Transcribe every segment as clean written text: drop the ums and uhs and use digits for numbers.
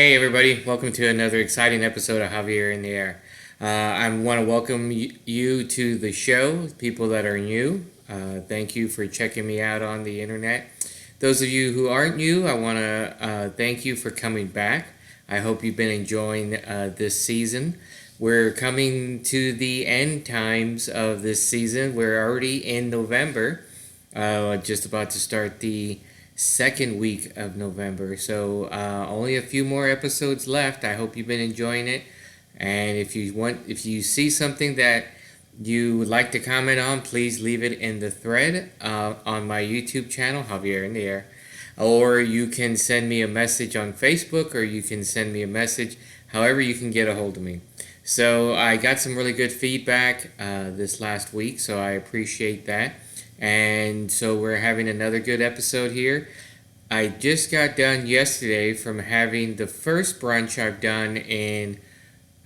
Hey everybody, welcome to another exciting episode of Javier in the Air. I want to welcome you to the show, people that are new. Thank you for checking me out on the internet. Those of you who aren't new, I want to thank you for coming back. I hope you've been enjoying this season. We're coming to the end times of this season. We're already in November, just about to start the second week of November. So only a few more episodes left. I hope you've been enjoying it. And if you see something that you would like to comment on, please leave it in the thread on my YouTube channel, Javier in the Air. Or you can send me a message on Facebook, or you can send me a message, however you can get a hold of me. So I got some really good feedback this last week, so I appreciate that. And so we're having another good episode here. I just got done yesterday from having the first brunch I've done in,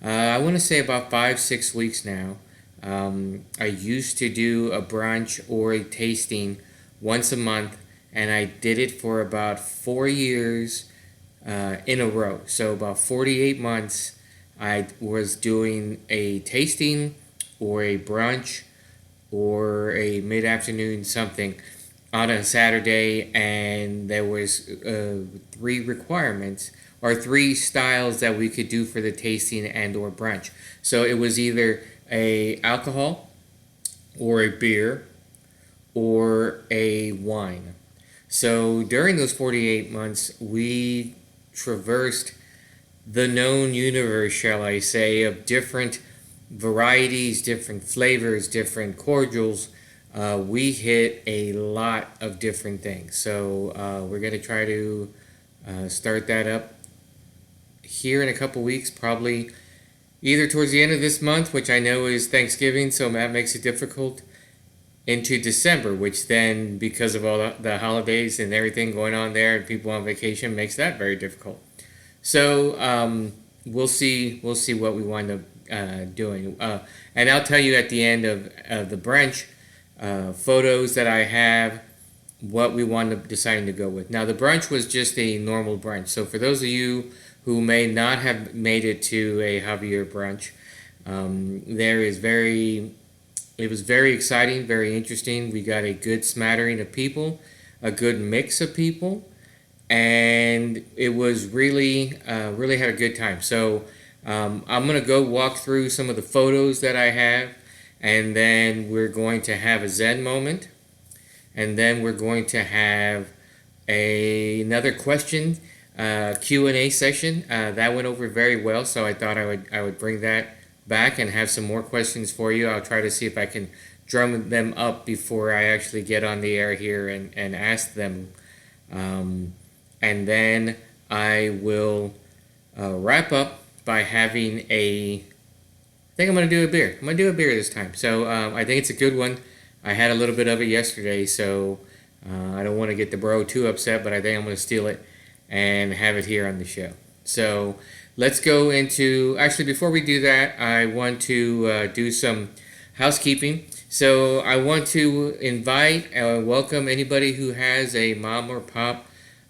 I want to say about 5-6 weeks now. I used to do a brunch or a tasting once a month, and I did it for about 4 years in a row. So about 48 months I was doing a tasting or a brunch or a mid-afternoon something on a Saturday, and there was 3 requirements or 3 styles that we could do for the tasting and or brunch. So it was either a alcohol or a beer or a wine. So during those 48 months, we traversed the known universe, shall I say, of different varieties, different flavors, different cordials. We hit a lot of different things. So we're going to try to start that up here in a couple weeks, probably either towards the end of this month, which I know is Thanksgiving, so that makes it difficult, into December, which then, because of all the holidays and everything going on there and people on vacation, makes that very difficult. So we'll see what we wind up doing. And I'll tell you at the end of the brunch photos that I have, what we wound up deciding to go with. Now, the brunch was just a normal brunch. So for those of you who may not have made it to a Javier brunch, it was very exciting, very interesting. We got a good smattering of people, a good mix of people, and it was really had a good time. So I'm going to go walk through some of the photos that I have, and then we're going to have a Zen moment, and then we're going to have another question Q&A session. That went over very well, so I thought I would bring that back and have some more questions for you. I'll try to see if I can drum them up before I actually get on the air here and ask them. And then I will wrap up by having I think I'm going to do a beer. I'm going to do a beer this time. So I think it's a good one. I had a little bit of it yesterday, so I don't want to get the bro too upset, but I think I'm going to steal it and have it here on the show. So let's go into, actually before we do that, I want to do some housekeeping. So I want to invite welcome anybody who has a mom or pop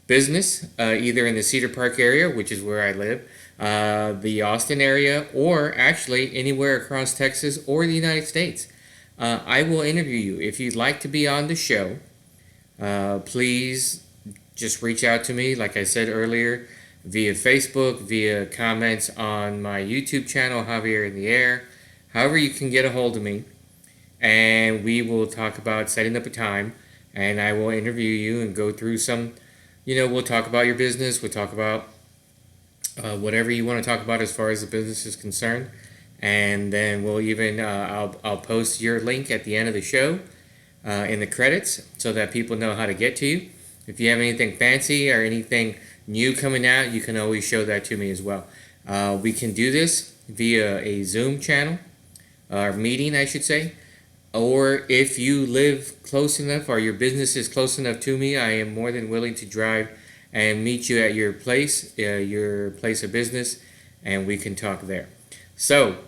business, either in the Cedar Park area, which is where I live, the Austin area, or actually anywhere across Texas or the United States. I will interview you. If you'd like to be on the show, please just reach out to me, like I said earlier, via Facebook, via comments on my YouTube channel, Javier in the Air. However you can get a hold of me, and we will talk about setting up a time, and I will interview you and go through some, we'll talk about your business, we'll talk about whatever you want to talk about as far as the business is concerned, and then we'll even, I'll post your link at the end of the show in the credits so that people know how to get to you. If you have anything fancy or anything new coming out, you can always show that to me as well. We can do this via a Zoom channel, or meeting, I should say. Or if you live close enough or your business is close enough to me, I am more than willing to drive and meet you at your place of business, and we can talk there. So,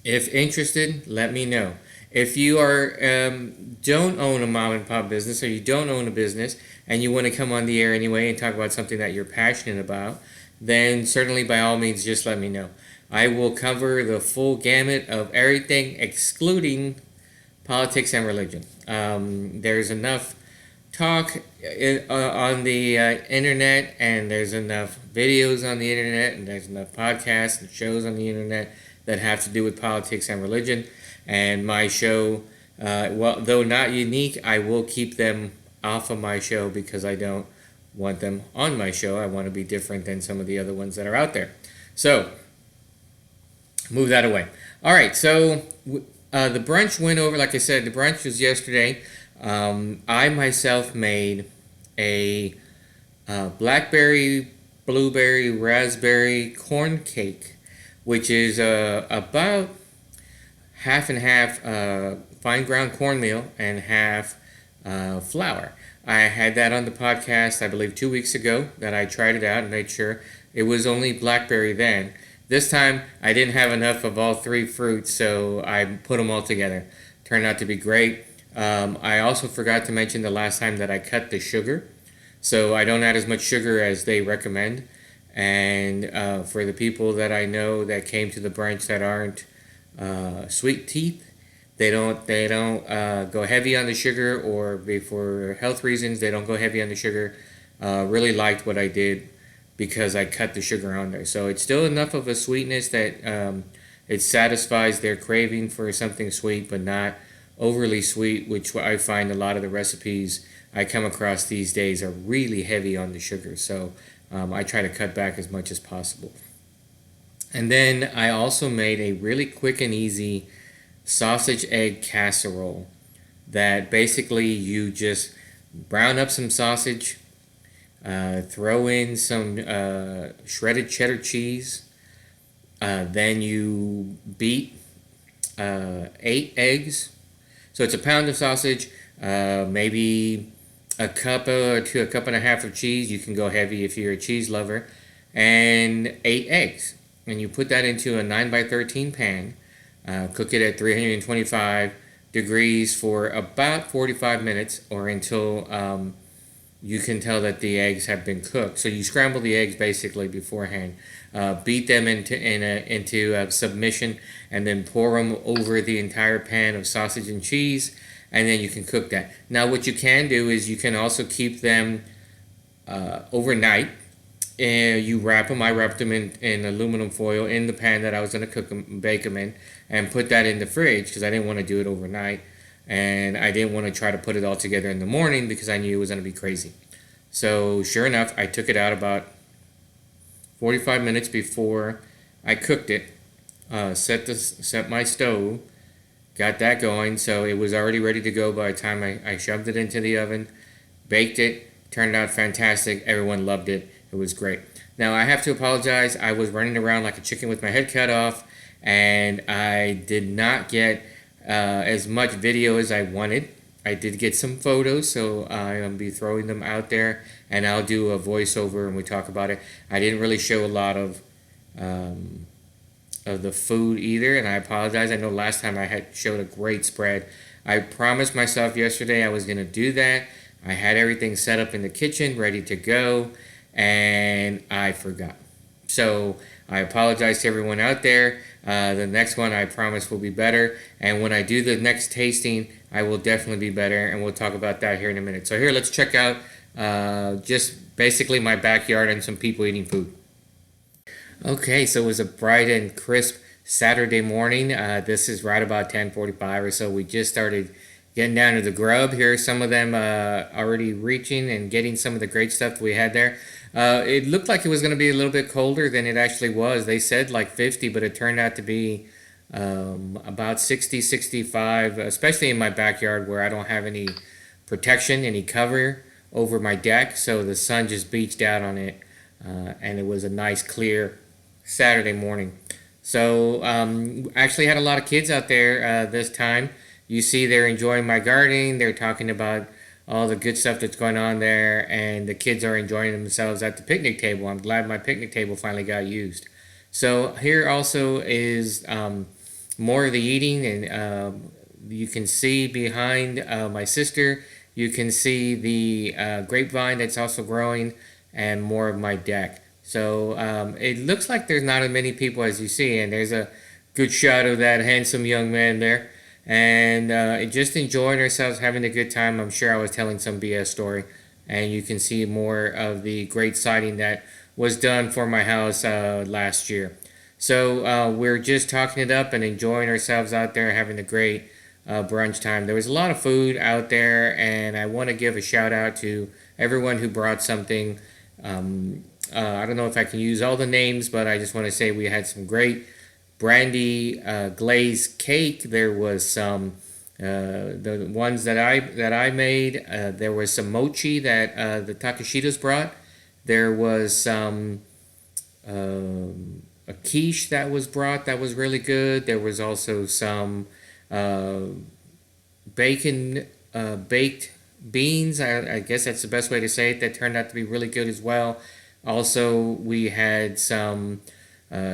if interested, let me know. If you don't own a mom and pop business, or you don't own a business and you want to come on the air anyway and talk about something that you're passionate about, then certainly by all means just let me know. I will cover the full gamut of everything excluding politics and religion. There's enough talk on the internet, and there's enough videos on the internet, and there's enough podcasts and shows on the internet that have to do with politics and religion. And my show, well, though not unique, I will keep them off of my show because I don't want them on my show. I want to be different than some of the other ones that are out there. So, move that away. All right, so the brunch went over. Like I said, the brunch was yesterday. I myself made a blackberry, blueberry, raspberry corn cake, which is about half and half fine ground cornmeal and half flour. I had that on the podcast, I believe, 2 weeks ago that I tried it out and made sure it was only blackberry then. This time I didn't have enough of all three fruits, so I put them all together. Turned out to be great. I also forgot to mention the last time that I cut the sugar, so I don't add as much sugar as they recommend. And for the people that I know that came to the brunch that aren't sweet teeth, they don't go heavy on the sugar, or for health reasons they don't go heavy on the sugar. Really liked what I did because I cut the sugar on there, so it's still enough of a sweetness that it satisfies their craving for something sweet, but not overly sweet, which I find a lot of the recipes I come across these days are really heavy on the sugar. So I try to cut back as much as possible. And then I also made a really quick and easy sausage egg casserole that basically you just brown up some sausage, throw in some shredded cheddar cheese, then you beat 8 eggs. So it's a pound of sausage, maybe a cup to a cup and a half of cheese. You can go heavy if you're a cheese lover, and 8 eggs. And you put that into a 9x13 pan. Cook it at 325 degrees for about 45 minutes, or until you can tell that the eggs have been cooked. So you scramble the eggs basically beforehand, beat them into submission, and then pour them over the entire pan of sausage and cheese, and then you can cook that. Now what you can do is you can also keep them overnight. You wrap them. I wrapped them in aluminum foil in the pan that I was going to bake them in, and put that in the fridge because I didn't want to do it overnight, and I didn't want to try to put it all together in the morning because I knew it was going to be crazy. So sure enough, I took it out about 45 minutes before I cooked it. Set my stove, got that going, so it was already ready to go by the time I shoved it into the oven, baked it. Turned out fantastic. Everyone loved it. It was great. Now, I have to apologize. I was running around like a chicken with my head cut off, and I did not get as much video as I wanted. I did get some photos, so I'll be throwing them out there, and I'll do a voiceover and we talk about it. I didn't really show a lot of the food either, and I apologize. I know last time I had showed a great spread. I promised myself yesterday I was going to do that. I had everything set up in the kitchen, ready to go, and I forgot. So I apologize to everyone out there. The next one I promise will be better. And when I do the next tasting, I will definitely be better. And we'll talk about that here in a minute. So here, let's check out just basically my backyard and some people eating food. Okay, so it was a bright and crisp Saturday morning. This is right about 10:45 or so. We just started getting down to the grub. Here are some of them already reaching and getting some of the great stuff we had there. It looked like it was going to be a little bit colder than it actually was. They said like 50, but it turned out to be about 60, 65, especially in my backyard where I don't have any protection, any cover over my deck. So the sun just beached out on it, and it was a nice, clear Saturday morning. So actually had a lot of kids out there this time. You see they're enjoying my gardening. They're talking about all the good stuff that's going on there, and the kids are enjoying themselves at the picnic table. I'm glad my picnic table finally got used. So here also is more of the eating, and you can see behind my sister, you can see the grapevine that's also growing, and more of my deck. So it looks like there's not as many people as you see, and there's a good shot of that handsome young man there. And just enjoying ourselves, having a good time. I'm sure I was telling some BS story, and you can see more of the great siding that was done for my house last year. So we're just talking it up and enjoying ourselves out there, having a great brunch time. There was a lot of food out there, and I want to give a shout out to everyone who brought something. I don't know if I can use all the names, but I just want to say we had some great brandy glazed cake. There was some the ones that I made. There was some mochi that the Takashitas brought. There was some a quiche that was brought that was really good. There was also some uh, bacon baked beans. I guess that's the best way to say it. That turned out to be really good as well. Also, we had some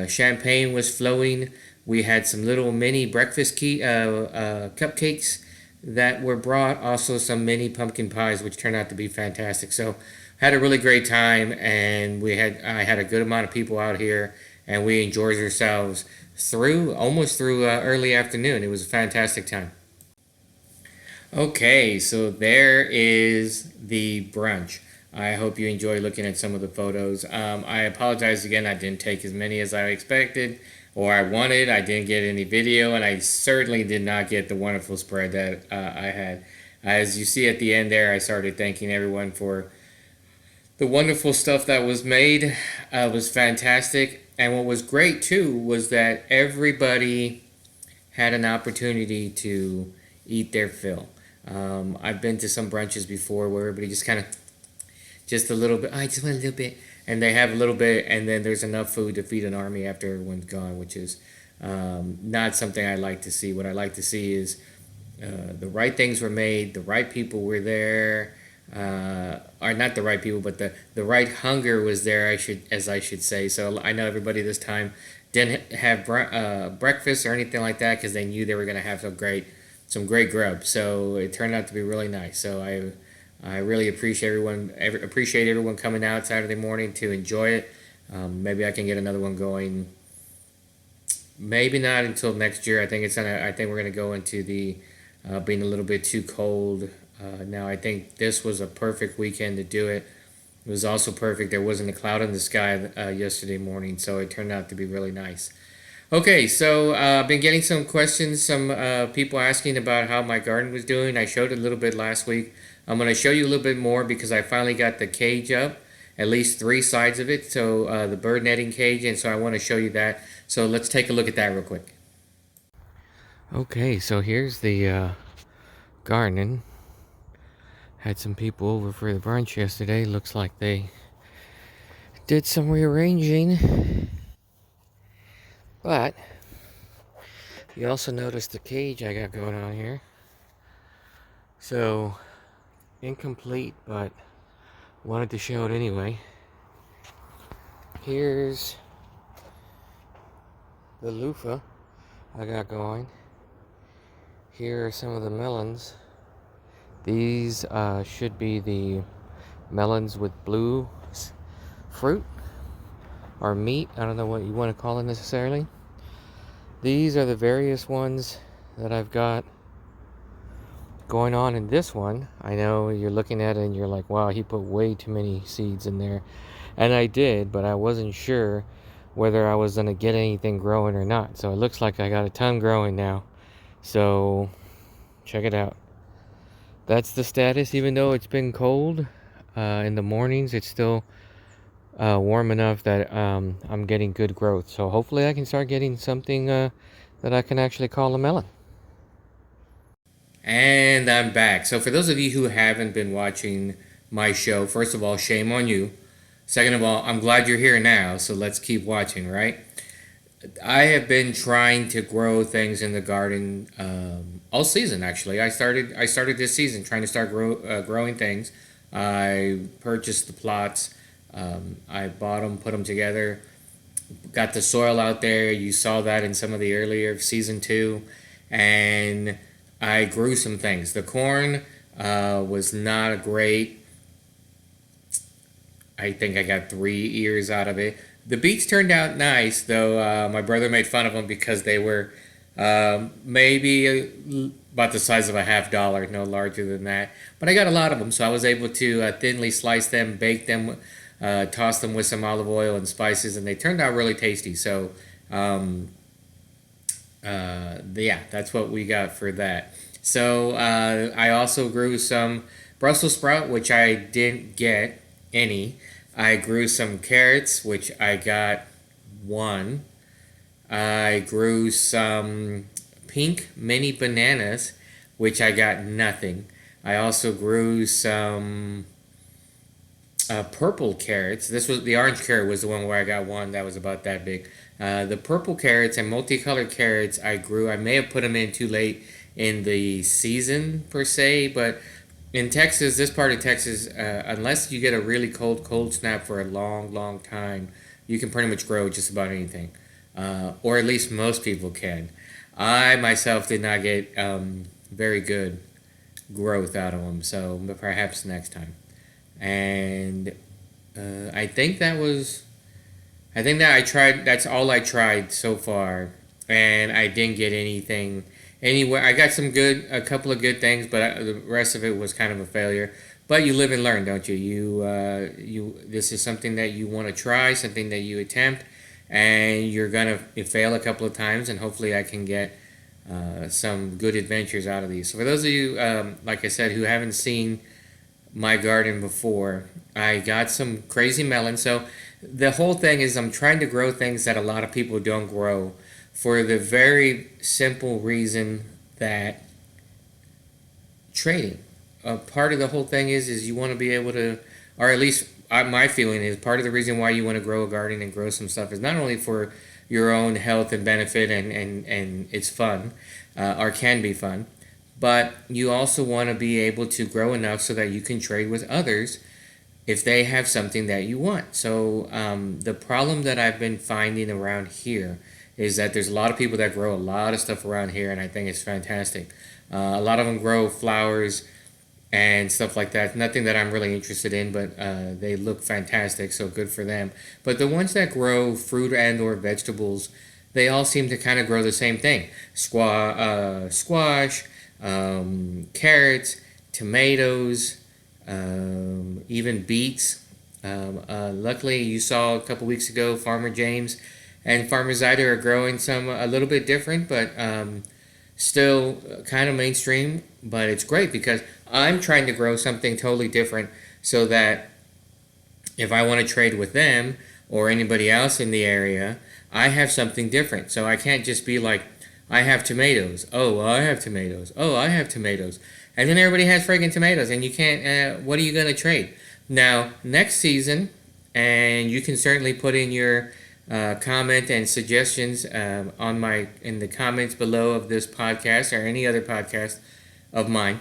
champagne was flowing. We had some little mini breakfast cupcakes that were brought. Also, some mini pumpkin pies, which turned out to be fantastic. So, had a really great time, and I had a good amount of people out here, and we enjoyed ourselves through almost through early afternoon. It was a fantastic time. Okay, so there is the brunch. I hope you enjoy looking at some of the photos. I apologize again, I didn't take as many as I expected or I wanted. I didn't get any video, and I certainly did not get the wonderful spread that I had. As you see at the end there, I started thanking everyone for the wonderful stuff that was made. Was fantastic. And what was great too was that everybody had an opportunity to eat their fill. I've been to some brunches before where everybody just kind of, just a little bit, I just want a little bit, and they have a little bit, and then there's enough food to feed an army after everyone's gone, which is not something I like to see. What I like to see is the right things were made, the right people were there, or not the right people, but the right hunger was there. I should say. So I know everybody this time didn't have breakfast or anything like that because they knew they were going to have some great grub. So it turned out to be really nice. So I really appreciate everyone coming out Saturday morning to enjoy it. Maybe I can get another one going. Maybe not until next year. I think we're gonna go into the being a little bit too cold. Now I think this was a perfect weekend to do it. It was also perfect. There wasn't a cloud in the sky yesterday morning, so it turned out to be really nice. Okay, so I've been getting some questions, some people asking about how my garden was doing. I showed a little bit last week. I'm going to show you a little bit more because I finally got the cage up, at least three sides of it. So the bird netting cage, and so I want to show you that. So let's take a look at that real quick. Okay, so here's the garden. Had some people over for the brunch yesterday. Looks like they did some rearranging. But you also notice the cage I got going on here. So incomplete, but wanted to show it anyway. Here's the loofah I got going. Here are some of the melons. These should be the melons with blue fruit or meat. I don't know what you want to call it necessarily. These are the various ones that I've got going on in this one. I know you're looking at it and you're like, wow, he put way too many seeds in there. And I did, but I wasn't sure whether I was going to get anything growing or not. So it looks like I got a ton growing now. So check it out. That's the status. Even though it's been cold in the mornings, it's still warm enough that I'm getting good growth. So hopefully I can start getting something that I can actually call a melon. And I'm back. So for those of you who haven't been watching my show, first of all, shame on you. Second of all, I'm glad you're here now, so let's keep watching, right? I have been trying to grow things in the garden all season. Actually, I started this season trying to start growing things. I purchased the plots. I bought them, put them together, got the soil out there. You saw that in some of the earlier season two, and I grew some things. The corn was not a great. I think I got 3 ears out of it. The beets turned out nice, though. My brother made fun of them because they were maybe about the size of a $half, no larger than that. But I got a lot of them, so I was able to thinly slice them, bake them, toss them with some olive oil and spices, and they turned out really tasty. So, yeah, that's what we got for that. So I also grew some Brussels sprout, which I didn't get any. I grew some carrots, which I got one. I grew some pink mini bananas, which I got nothing. I also grew some purple carrots. This was the orange carrot was the one where I got one that was about that big. The purple carrots and multicolored carrots I grew. I may have put them in too late in the season per se, but in Texas, this part of Texas, unless you get a really cold snap for a long time, you can pretty much grow just about anything, or at least most people can. I myself did not get very good growth out of them, so perhaps next time. And I think that was, I think that I tried. That's all I tried so far, and I didn't get anything anywhere. I got a couple of good things, but the rest of it was kind of a failure. But you live and learn, don't you? This is something that you want to try, something that you attempt, and you're gonna fail a couple of times, and hopefully I can get some good adventures out of these. So for those of you, like I said, who haven't seen my garden before, I got some crazy melons. So the whole thing is I'm trying to grow things that a lot of people don't grow for the very simple reason that trading. Part of the whole thing is you want to be able to, or at least my feeling is part of the reason why you want to grow a garden and grow some stuff is not only for your own health and benefit and it's fun, or can be fun, but you also want to be able to grow enough so that you can trade with others if they have something that you want. So the problem that I've been finding around here is that there's a lot of people that grow a lot of stuff around here, and I think it's fantastic. A lot of them grow flowers and stuff like that. Nothing that I'm really interested in, but they look fantastic, so good for them. But the ones that grow fruit and or vegetables, they all seem to kind of grow the same thing. Squash, carrots, tomatoes, even beets. Luckily, you saw a couple weeks ago, Farmer James and Farmer Zyder are growing some a little bit different, but still kind of mainstream. But it's great because I'm trying to grow something totally different so that if I want to trade with them or anybody else in the area, I have something different. So I can't just be like, I have tomatoes. Oh, well, I have tomatoes. Oh, I have tomatoes. And then everybody has friggin' tomatoes, and you can't, what are you going to trade? Now, next season, and you can certainly put in your comment and suggestions in the comments below of this podcast or any other podcast of mine,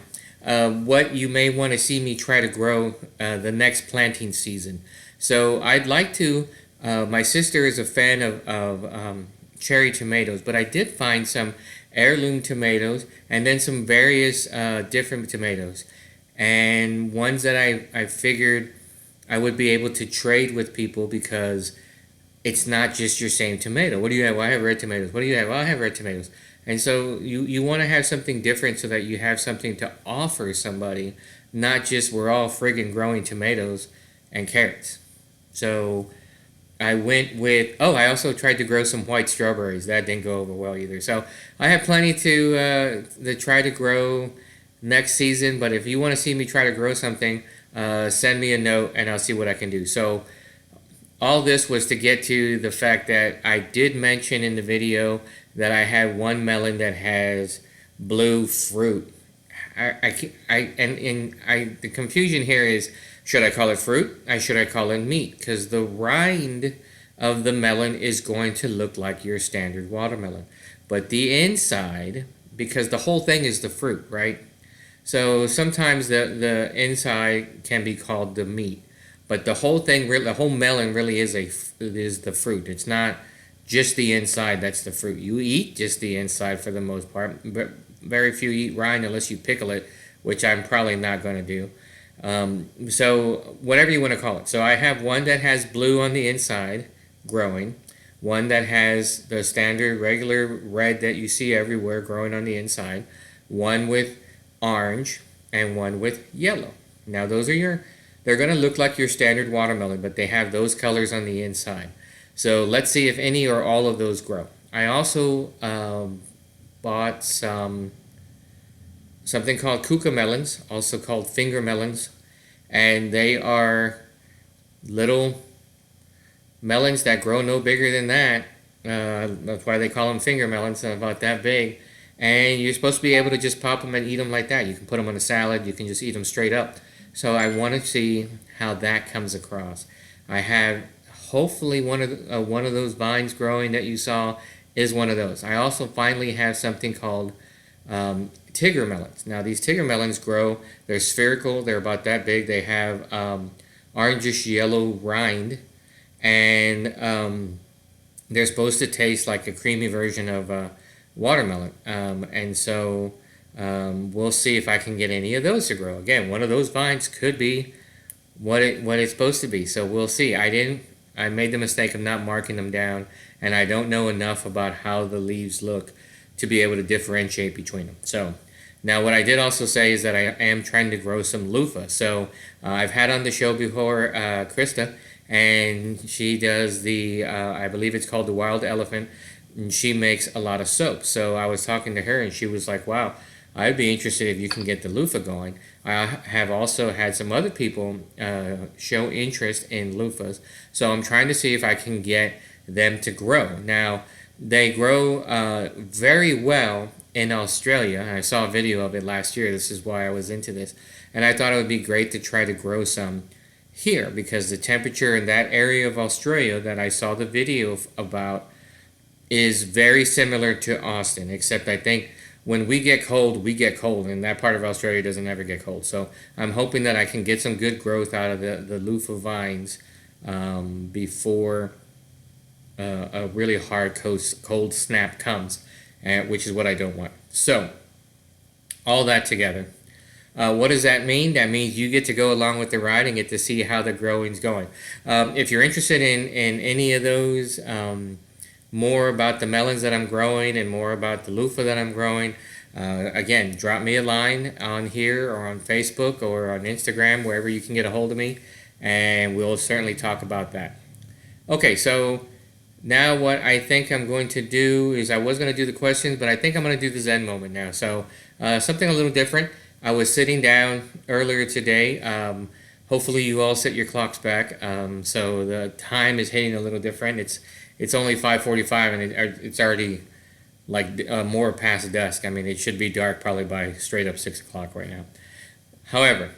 what you may want to see me try to grow the next planting season. So I'd like to, my sister is a fan of cherry tomatoes, but I did find some heirloom tomatoes and then some various different tomatoes, and ones that I figured I would be able to trade with people because it's not just your same tomato. What do you have? Well, I have red tomatoes. What do you have? Well, I have red tomatoes. And so you want to have something different so that you have something to offer somebody, not just we're all friggin' growing tomatoes and carrots. So I went with, I also tried to grow some white strawberries. That didn't go over well either. So I have plenty to try to grow next season. But if you want to see me try to grow something, send me a note and I'll see what I can do. So all this was to get to the fact that I did mention in the video that I had one melon that has blue fruit. The confusion here is, should I call it fruit? Should I call it meat? Because the rind of the melon is going to look like your standard watermelon. But the inside, because the whole thing is the fruit, right? So sometimes the inside can be called the meat. But the whole thing, the whole melon really is the fruit. It's not just the inside that's the fruit. You eat just the inside for the most part, but very few eat rind unless you pickle it, which I'm probably not going to do. So whatever you want to call it. So I have one that has blue on the inside growing, one that has the standard regular red that you see everywhere growing on the inside, one with orange, and one with yellow. Now they're going to look like your standard watermelon, but they have those colors on the inside. So let's see if any or all of those grow. I also bought something called Cucamelons, also called finger melons, and they are little melons that grow no bigger than that. That's why they call them finger melons, about that big. And you're supposed to be able to just pop them and eat them like that. You can put them on a salad. You can just eat them straight up. So I want to see how that comes across. I have hopefully one of those vines growing that you saw is one of those. I also finally have something called Tigger melons. Now these Tigger melons grow. They're spherical. They're about that big. They have orangish yellow rind, and they're supposed to taste like a creamy version of watermelon. And so we'll see if I can get any of those to grow. Again, one of those vines could be what it's supposed to be. So we'll see. I made the mistake of not marking them down, and I don't know enough about how the leaves look to be able to differentiate between them. So now what I did also say is that I am trying to grow some loofah. So I've had on the show before Krista, and she does I believe it's called the Wild Elephant, and she makes a lot of soap. So I was talking to her, and she was like, wow, I'd be interested if you can get the loofah going. I have also had some other people show interest in loofahs, so I'm trying to see if I can get them to grow. Now, they grow very well in Australia. I saw a video of it last year. This is why I was into this. And I thought it would be great to try to grow some here, because the temperature in that area of Australia that I saw the video about is very similar to Austin, except I think when we get cold, and that part of Australia doesn't ever get cold. So I'm hoping that I can get some good growth out of the loofah vines before a really hard cold snap comes, which is what I don't want. So all that together, what does that mean? That means you get to go along with the ride and get to see how the growing's going. If you're interested in any of those, more about the melons that I'm growing and more about the loofah that I'm growing, again, drop me a line on here or on Facebook or on Instagram, wherever you can get a hold of me, and we'll certainly talk about that. Okay, so now what I think I'm going to do is, I was going to do the questions, but I think I'm going to do the Zen moment now. So something a little different. I was sitting down earlier today. Hopefully you all set your clocks back, so the time is hitting a little different. It's only 5:45 and it's already like more past dusk. I mean, it should be dark probably by straight up 6 o'clock right now. However,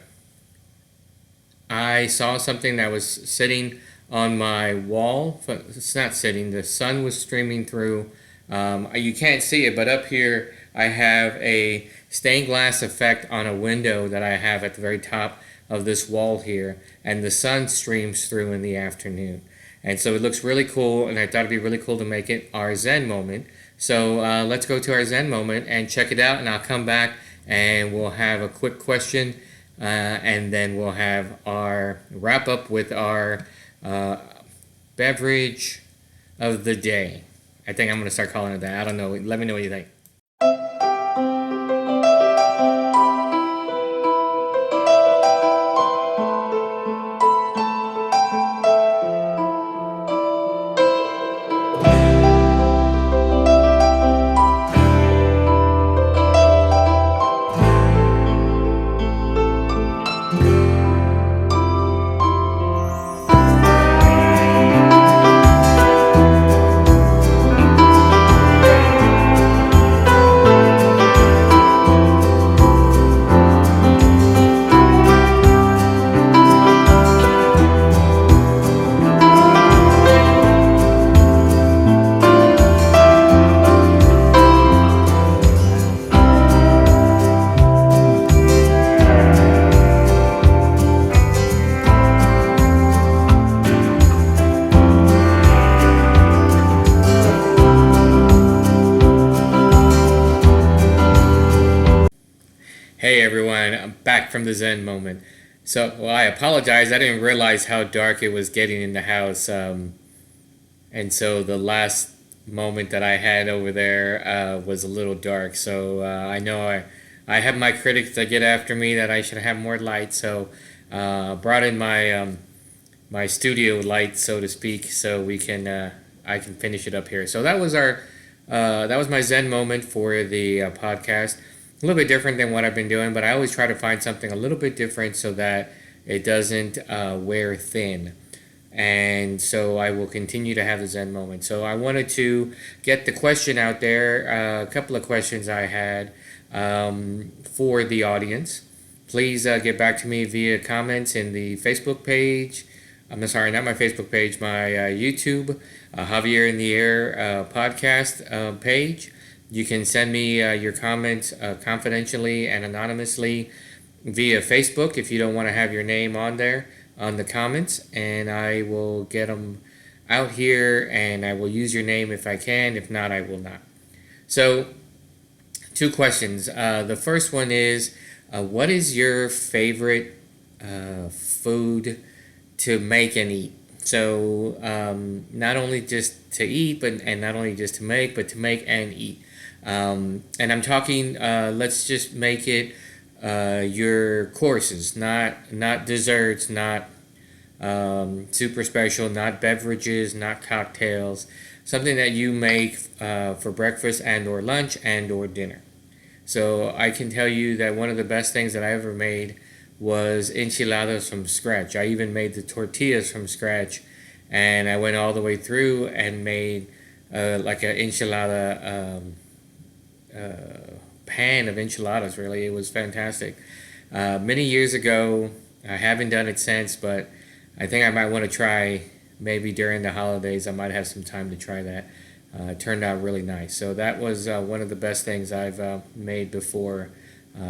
I saw something that was sitting on my wall. It's not sitting. The sun was streaming through. You can't see it, but up here I have a stained glass effect on a window that I have at the very top of this wall here, and the sun streams through in the afternoon. And so it looks really cool, and I thought it'd be really cool to make it our Zen moment. So let's go to our Zen moment and check it out, and I'll come back and we'll have a quick question, and then we'll have our wrap up with our beverage of the day. I think I'm going to start calling it that. I don't know. Let me know what you think. Hey everyone, I'm back from the Zen moment. Well, I apologize. I didn't realize how dark it was getting in the house. And so the last moment that I had over there was a little dark. So I know I have my critics that get after me that I should have more light. So brought in my studio light, so to speak, so we can I can finish it up here. So that was my Zen moment for the podcast. A little bit different than what I've been doing, but I always try to find something a little bit different so that it doesn't wear thin. And so I will continue to have the Zen moment. So I wanted to get the question out there, a couple of questions I had for the audience. Please get back to me via comments in the Facebook page. I'm sorry, not my Facebook page, my YouTube, Javier In The Air podcast page. You can send me your comments confidentially and anonymously via Facebook if you don't want to have your name on there on the comments, and I will get them out here, and I will use your name if I can. If not, I will not. So, two questions. The first one is, what is your favorite food to make and eat? So, not only just to eat, and not only just to make, but to make and eat. And I'm talking. Let's just make it your courses, not desserts, not super special, not beverages, not cocktails. Something that you make for breakfast and or lunch and or dinner. So I can tell you that one of the best things that I ever made was enchiladas from scratch. I even made the tortillas from scratch, and I went all the way through and made like an enchilada pan of enchiladas. Really, it was fantastic. Many years ago, I haven't done it since, but I think I might want to try. Maybe during the holidays, I might have some time to try that. It turned out really nice. So that was one of the best things I've made before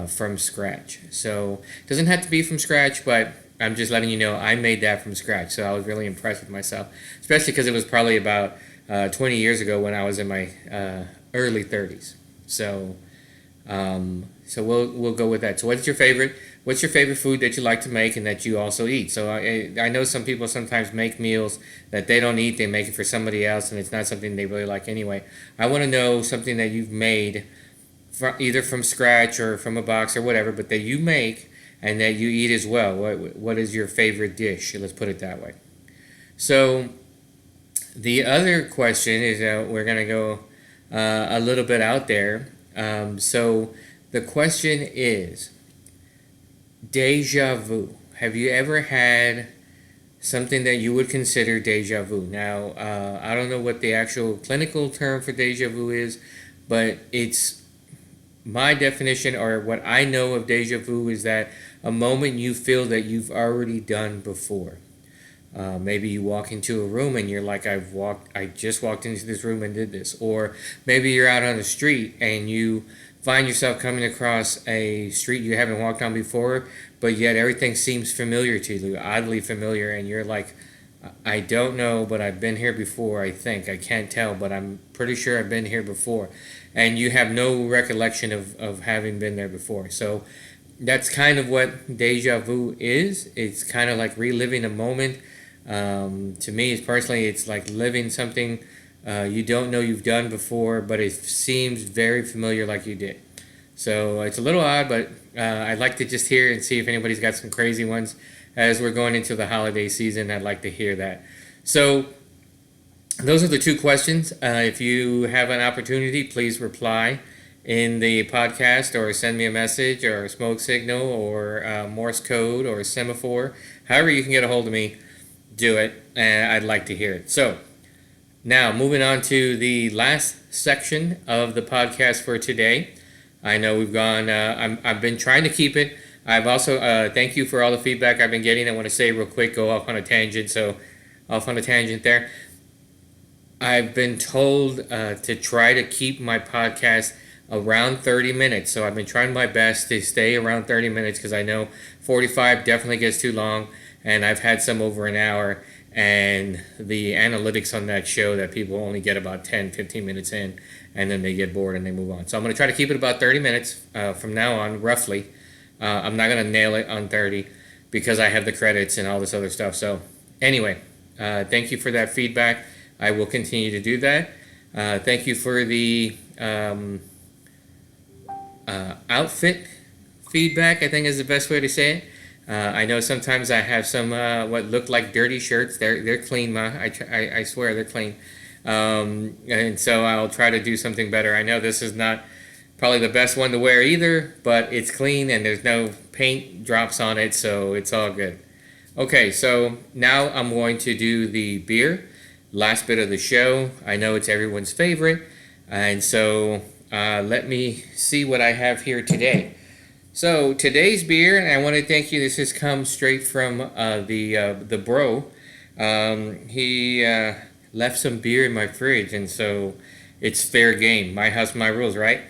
from scratch. So it doesn't have to be from scratch, but I'm just letting you know I made that from scratch. So I was really impressed with myself, especially because it was probably about 20 years ago when I was in my early 30s. So we'll go with that. So what's your favorite food that you like to make and that you also eat? So I know some people sometimes make meals that they don't eat. They make it for somebody else, and it's not something they really like anyway. I want to know something that you've made either from scratch or from a box or whatever, but that you make and that you eat as well. What is your favorite dish? Let's put it that way. So the other question is we're going to go a little bit out there. So the question is, deja vu. Have you ever had something that you would consider deja vu? Now, I don't know what the actual clinical term for deja vu is, but it's my definition, or what I know of deja vu, is that a moment you feel that you've already done before. Maybe you walk into a room and you're like, I just walked into this room and did this. Or maybe you're out on the street and you find yourself coming across a street you haven't walked on before, but yet everything seems familiar to you, oddly familiar, and you're like, I don't know, but I've been here before, I think. I can't tell, but I'm pretty sure I've been here before. And you have no recollection of having been there before. So that's kind of what deja vu is. It's kind of like reliving a moment. To me, it's like living something you don't know you've done before, but it seems very familiar like you did. So it's a little odd, but I'd like to just hear and see if anybody's got some crazy ones. As we're going into the holiday season, I'd like to hear that. So those are the two questions. If you have an opportunity, please reply in the podcast or send me a message or a smoke signal or Morse code or a semaphore. However you can get a hold of me, do it. And I'd like to hear it. So now moving on to the last section of the podcast for today. I know we've gone, I've been trying to keep it. I've also, thank you for all the feedback I've been getting. I want to say real quick, go off on a tangent. So off on a tangent there. I've been told to try to keep my podcast around 30 minutes. So I've been trying my best to stay around 30 minutes because I know 45 definitely gets too long. And I've had some over an hour. And the analytics on that show that people only get about 10, 15 minutes in. And then they get bored and they move on. So I'm going to try to keep it about 30 minutes from now on, roughly. I'm not going to nail it on 30. because I have the credits and all this other stuff. So anyway, thank you for that feedback. I will continue to do that. Thank you for the outfit feedback, I think is the best way to say it. I know sometimes I have some what look like dirty shirts. They're clean, ma. I swear they're clean. And so I'll try to do something better. I know this is not probably the best one to wear either, but it's clean and there's no paint drops on it, so it's all good. Okay, so now I'm going to do the beer, last bit of the show. I know it's everyone's favorite, and so let me see what I have here today. So today's beer, and I want to thank you. This has come straight from the bro. He left some beer in my fridge, and so it's fair game. My house, my rules, right?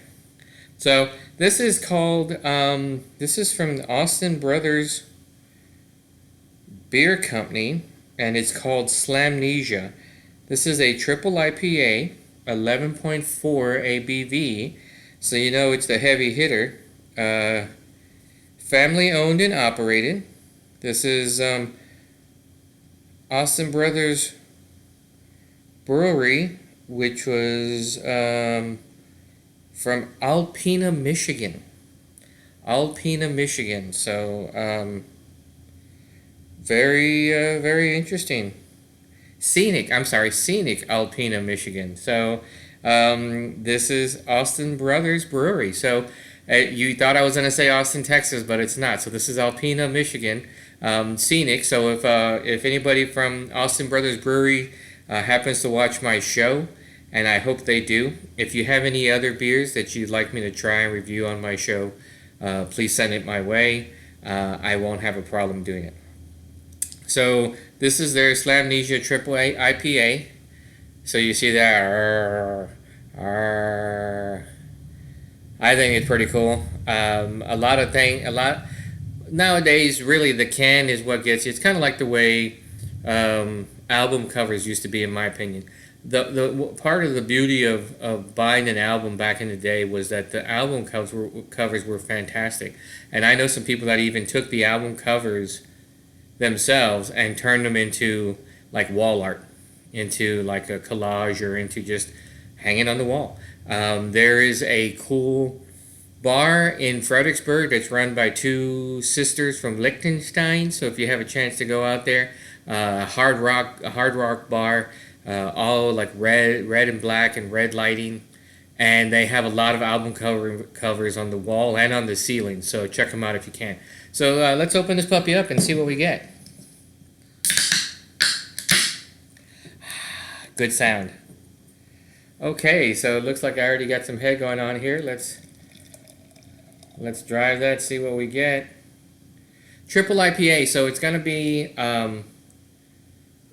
So this is called. This is from the Austin Bros Beer Company, and it's called Slamnesia. This is a triple IPA, 11.4 ABV. So you know it's the heavy hitter. Family owned and operated. This is Austin Bros Brewery, which was from Alpena, Michigan. Alpena, Michigan. So very interesting. Scenic Alpena, Michigan. So this is Austin Bros Brewery. So you thought I was going to say Austin, Texas, but it's not. So this is Alpena, Michigan. Scenic. So if anybody from Austin Bros Brewery happens to watch my show, and I hope they do, if you have any other beers that you'd like me to try and review on my show, please send it my way. I won't have a problem doing it. So this is their Slamnesia Triple IPA. So you see that. I think it's pretty cool. A lot nowadays. Really, the can is what gets you. It's kind of like the way album covers used to be, in my opinion. The part of the beauty of buying an album back in the day was that the album covers were fantastic, and I know some people that even took the album covers themselves and turned them into like wall art, into like a collage, or into just hanging on the wall. There is a cool bar in Fredericksburg that's run by two sisters from Liechtenstein. So if you have a chance to go out there, a hard rock bar, all like red and black and red lighting, and they have a lot of album covers on the wall and on the ceiling. So check them out if you can. So let's open this puppy up and see what we get. Good sound. Okay, so it looks like I already got some head going on here. Let's drive that, see what we get. Triple IPA, so it's going to be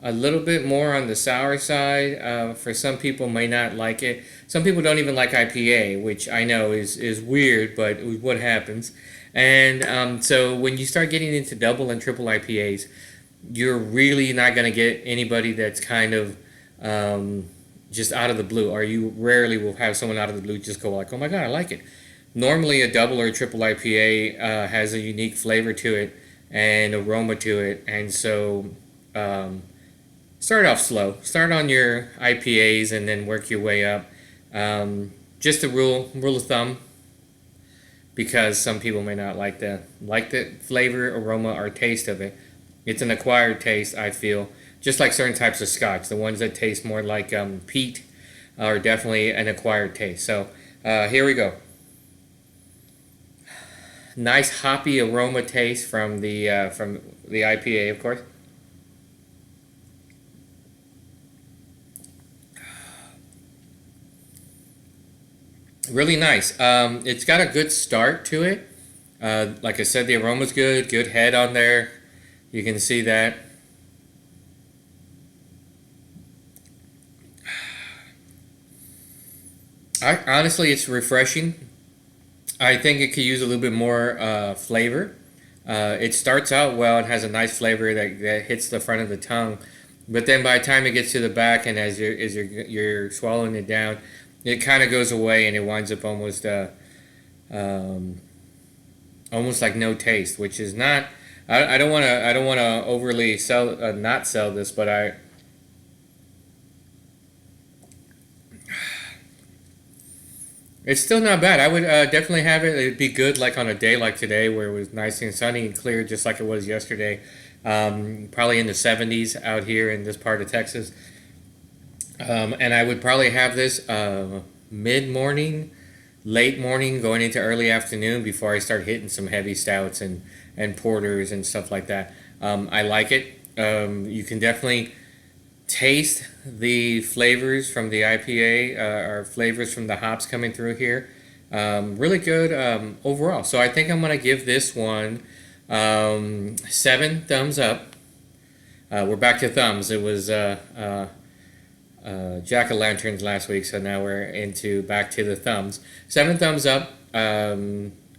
a little bit more on the sour side. For some people, may not like it. Some people don't even like IPA, which I know is weird, but what happens. And so when you start getting into double and triple IPAs, you're really not going to get anybody that's kind of just out of the blue, or you rarely will have someone out of the blue just go like, oh my god, I like it. Normally a double or a triple IPA has a unique flavor to it and aroma to it, and so start off slow. Start on your IPAs and then work your way up. Just a rule of thumb, because some people may not like the flavor, aroma, or taste of it. It's an acquired taste, I feel. Just like certain types of scotch, the ones that taste more like peat are definitely an acquired taste. So here we go. Nice hoppy aroma taste from the IPA, of course. Really nice. It's got a good start to it. Like I said, the aroma's good. Good head on there. You can see that. Honestly, it's refreshing. I think it could use a little bit more flavor. It starts out well and has a nice flavor that hits the front of the tongue, but then by the time it gets to the back and as you're swallowing it down, it kind of goes away and it winds up almost like no taste, which is not I don't want to overly sell not sell this, but it's still not bad. I would definitely have it. It'd be good like on a day like today where it was nice and sunny and clear, just like it was yesterday. Probably in the 70s out here in this part of Texas. And I would probably have this mid morning, late morning, going into early afternoon before I start hitting some heavy stouts and porters and stuff like that. I like it. You can definitely taste the flavors from the IPA or flavors from the hops coming through here. Really good overall. So I think I'm going to give this one 7 thumbs up. We're back to thumbs. It was jack-o'-lanterns last week, so now we're into back to the thumbs. 7 thumbs up.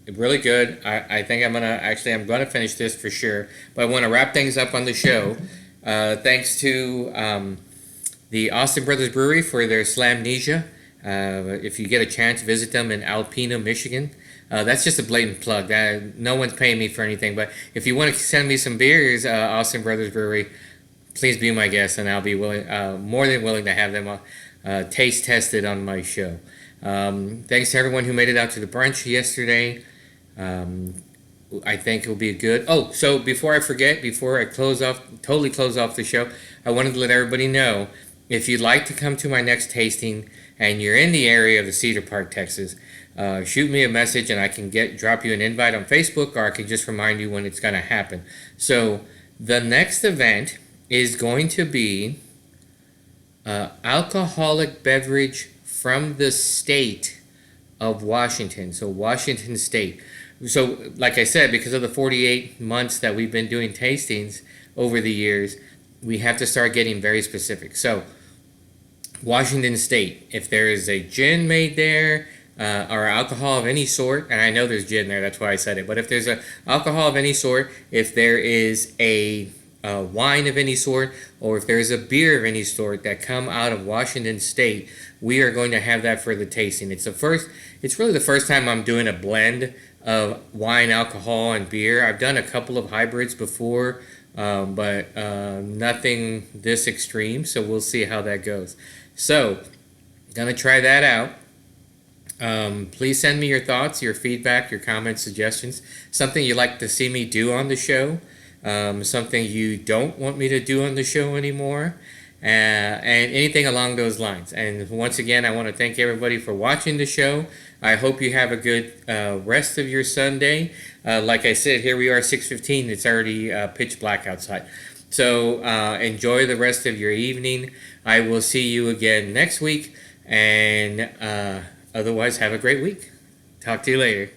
Really good. I think I'm gonna finish this for sure. But I want to wrap things up on the show. Thanks to the Austin Bros Brewery for their Slamnesia. If you get a chance, visit them in Alpena, Michigan. That's just a blatant plug. No one's paying me for anything. But if you want to send me some beers, Austin Bros Brewery, please be my guest, and I'll be more than willing to have them taste tested on my show. Thanks to everyone who made it out to the brunch yesterday. I think it will be good. Oh, so before I forget, before I totally close off the show, I wanted to let everybody know, if you'd like to come to my next tasting and you're in the area of the Cedar Park, Texas, shoot me a message and I can drop you an invite on Facebook, or I can just remind you when it's going to happen. So the next event is going to be alcoholic beverage from the state of Washington. So Washington State. So like I said, because of the 48 months that we've been doing tastings over the years, we have to start getting very specific. So Washington State, if there is a gin made there, or alcohol of any sort, and I know there's gin there, that's why I said it, but if there's a alcohol of any sort, if there is a wine of any sort, or if there's a beer of any sort that come out of Washington State, we are going to have that for the tasting. It's really the first time I'm doing a blend of wine, alcohol, and beer. I've done a couple of hybrids before, but nothing this extreme, so we'll see how that goes. So, gonna try that out. Please send me your thoughts, your feedback, your comments, suggestions, something you'd like to see me do on the show, something you don't want me to do on the show anymore, and anything along those lines. And once again, I want to thank everybody for watching the show. I hope you have a good rest of your Sunday. Like I said, here we are, 6:15. It's already pitch black outside. So enjoy the rest of your evening. I will see you again next week, and otherwise, have a great week. Talk to you later.